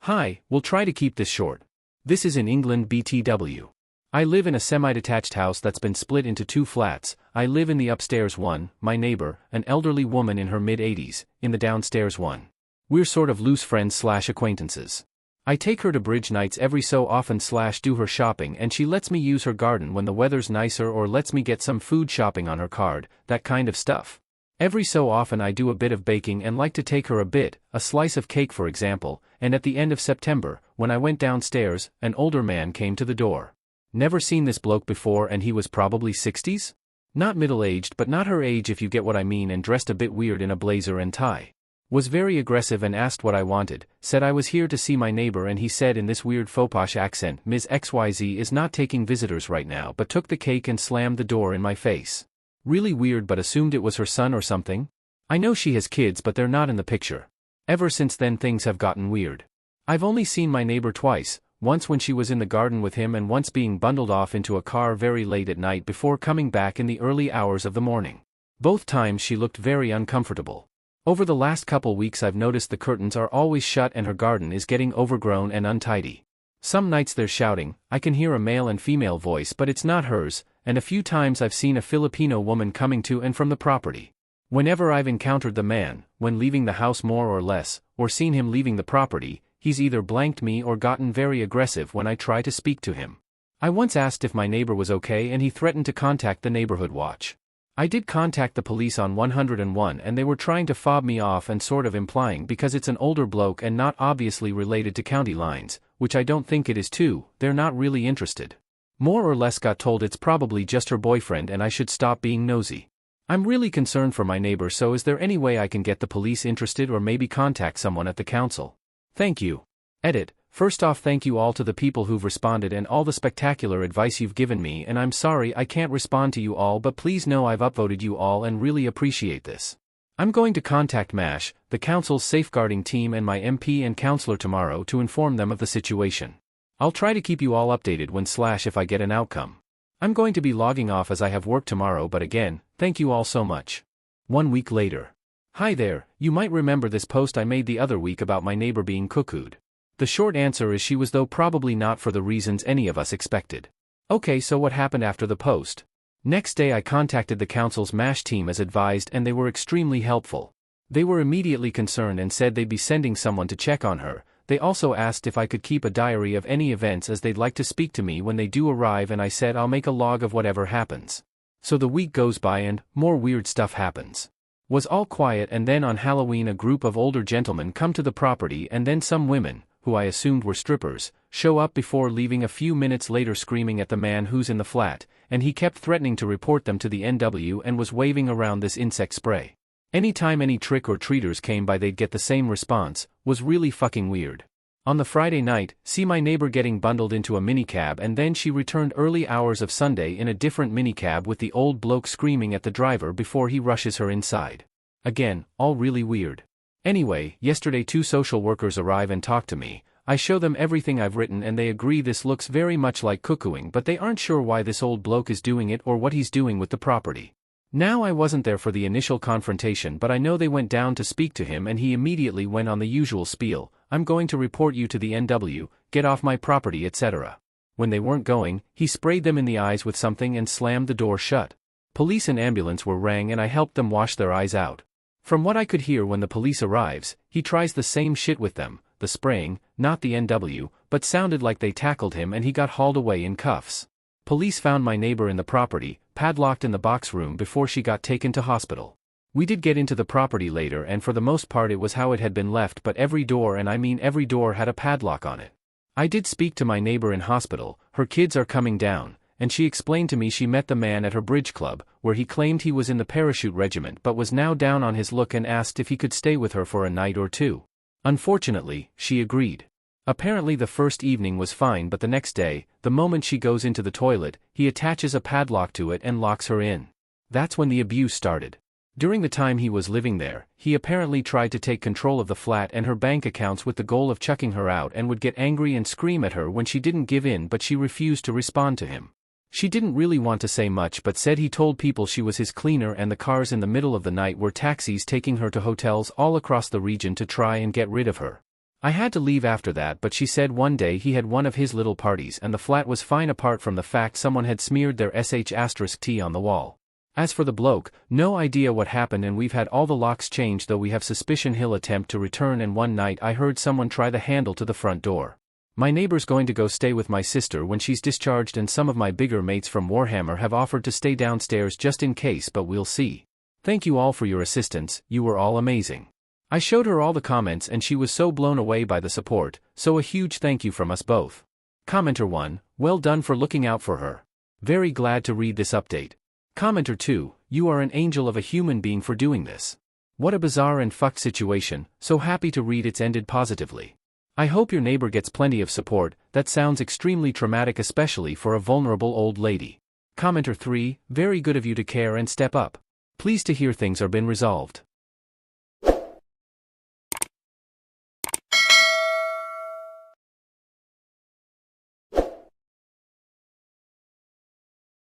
Hi, we'll try to keep this short. This is in England BTW. I live in a semi-detached house that's been split into 2 flats. I live in the upstairs one, my neighbor, an elderly woman in her mid-80s, in the downstairs one. We're sort of loose friends/acquaintances. I take her to bridge nights every so often/do her shopping, and she lets me use her garden when the weather's nicer or lets me get some food shopping on her card, that kind of stuff. Every so often I do a bit of baking and like to take her a slice of cake for example, and at the end of September, when I went downstairs, an older man came to the door. Never seen this bloke before, and he was probably 60s? Not middle-aged but not her age if you get what I mean, and dressed a bit weird in a blazer and tie. Was very aggressive and asked what I wanted, said I was here to see my neighbor, and he said in this weird faux posh accent, Ms. XYZ is not taking visitors right now, but took the cake and slammed the door in my face. Really weird, but assumed it was her son or something? I know she has kids but they're not in the picture. Ever since then things have gotten weird. I've only seen my neighbor twice, once when she was in the garden with him and once being bundled off into a car very late at night before coming back in the early hours of the morning. Both times she looked very uncomfortable. Over the last couple weeks I've noticed the curtains are always shut and her garden is getting overgrown and untidy. Some nights they're shouting, I can hear a male and female voice but it's not hers, and a few times I've seen a Filipino woman coming to and from the property. Whenever I've encountered the man, when leaving the house more or less, or seen him leaving the property, he's either blanked me or gotten very aggressive when I try to speak to him. I once asked if my neighbor was okay and he threatened to contact the neighborhood watch. I did contact the police on 101 and they were trying to fob me off and sort of implying because it's an older bloke and not obviously related to county lines, which I don't think it is too, they're not really interested. More or less got told it's probably just her boyfriend and I should stop being nosy. I'm really concerned for my neighbor, so is there any way I can get the police interested or maybe contact someone at the council? Thank you. Edit. First off, thank you all to the people who've responded and all the spectacular advice you've given me, and I'm sorry I can't respond to you all, but please know I've upvoted you all and really appreciate this. I'm going to contact MASH, the council's safeguarding team, and my MP and councillor tomorrow to inform them of the situation. I'll try to keep you all updated when/if I get an outcome. I'm going to be logging off as I have work tomorrow, but again, thank you all so much. 1 week later. Hi there, you might remember this post I made the other week about my neighbor being cuckooed. The short answer is she was, though probably not for the reasons any of us expected. Okay, so what happened after the post? Next day I contacted the council's MASH team as advised and they were extremely helpful. They were immediately concerned and said they'd be sending someone to check on her. They also asked if I could keep a diary of any events as they'd like to speak to me when they do arrive, and I said I'll make a log of whatever happens. So the week goes by and more weird stuff happens. Was all quiet, and then on Halloween a group of older gentlemen come to the property and then some women, who I assumed were strippers, show up before leaving a few minutes later screaming at the man who's in the flat, and he kept threatening to report them to the NW and was waving around this insect spray. Anytime any trick-or-treaters came by they'd get the same response, was really fucking weird. On the Friday night, see my neighbor getting bundled into a minicab, and then she returned early hours of Sunday in a different minicab with the old bloke screaming at the driver before he rushes her inside. Again, all really weird. Anyway, yesterday 2 social workers arrive and talk to me. I show them everything I've written and they agree this looks very much like cuckooing, but they aren't sure why this old bloke is doing it or what he's doing with the property. Now I wasn't there for the initial confrontation, but I know they went down to speak to him and he immediately went on the usual spiel, I'm going to report you to the NW, get off my property, etc. When they weren't going, he sprayed them in the eyes with something and slammed the door shut. Police and ambulance were rang and I helped them wash their eyes out. From what I could hear when the police arrives, he tries the same shit with them, the spraying, not the NW, but sounded like they tackled him and he got hauled away in cuffs. Police found my neighbor in the property, padlocked in the box room before she got taken to hospital. We did get into the property later and for the most part it was how it had been left, but every door, and I mean every door, had a padlock on it. I did speak to my neighbor in hospital, her kids are coming down, and she explained to me she met the man at her bridge club, where he claimed he was in the parachute regiment but was now down on his luck and asked if he could stay with her for a night or two. Unfortunately, she agreed. Apparently the first evening was fine, but the next day, the moment she goes into the toilet, he attaches a padlock to it and locks her in. That's when the abuse started. During the time he was living there, he apparently tried to take control of the flat and her bank accounts with the goal of chucking her out, and would get angry and scream at her when she didn't give in, but she refused to respond to him. She didn't really want to say much but said he told people she was his cleaner, and the cars in the middle of the night were taxis taking her to hotels all across the region to try and get rid of her. I had to leave after that, but she said one day he had one of his little parties and the flat was fine apart from the fact someone had smeared their sh*t on the wall. As for the bloke, no idea what happened and we've had all the locks changed, though we have suspicion he'll attempt to return, and one night I heard someone try the handle to the front door. My neighbor's going to go stay with my sister when she's discharged, and some of my bigger mates from Warhammer have offered to stay downstairs just in case, but we'll see. Thank you all for your assistance, you were all amazing. I showed her all the comments and she was so blown away by the support, so a huge thank you from us both. Commenter 1, well done for looking out for her. Very glad to read this update. Commenter 2, you are an angel of a human being for doing this. What a bizarre and fucked situation, so happy to read it's ended positively. I hope your neighbor gets plenty of support, that sounds extremely traumatic, especially for a vulnerable old lady. Commenter 3, very good of you to care and step up. Pleased to hear things are been resolved.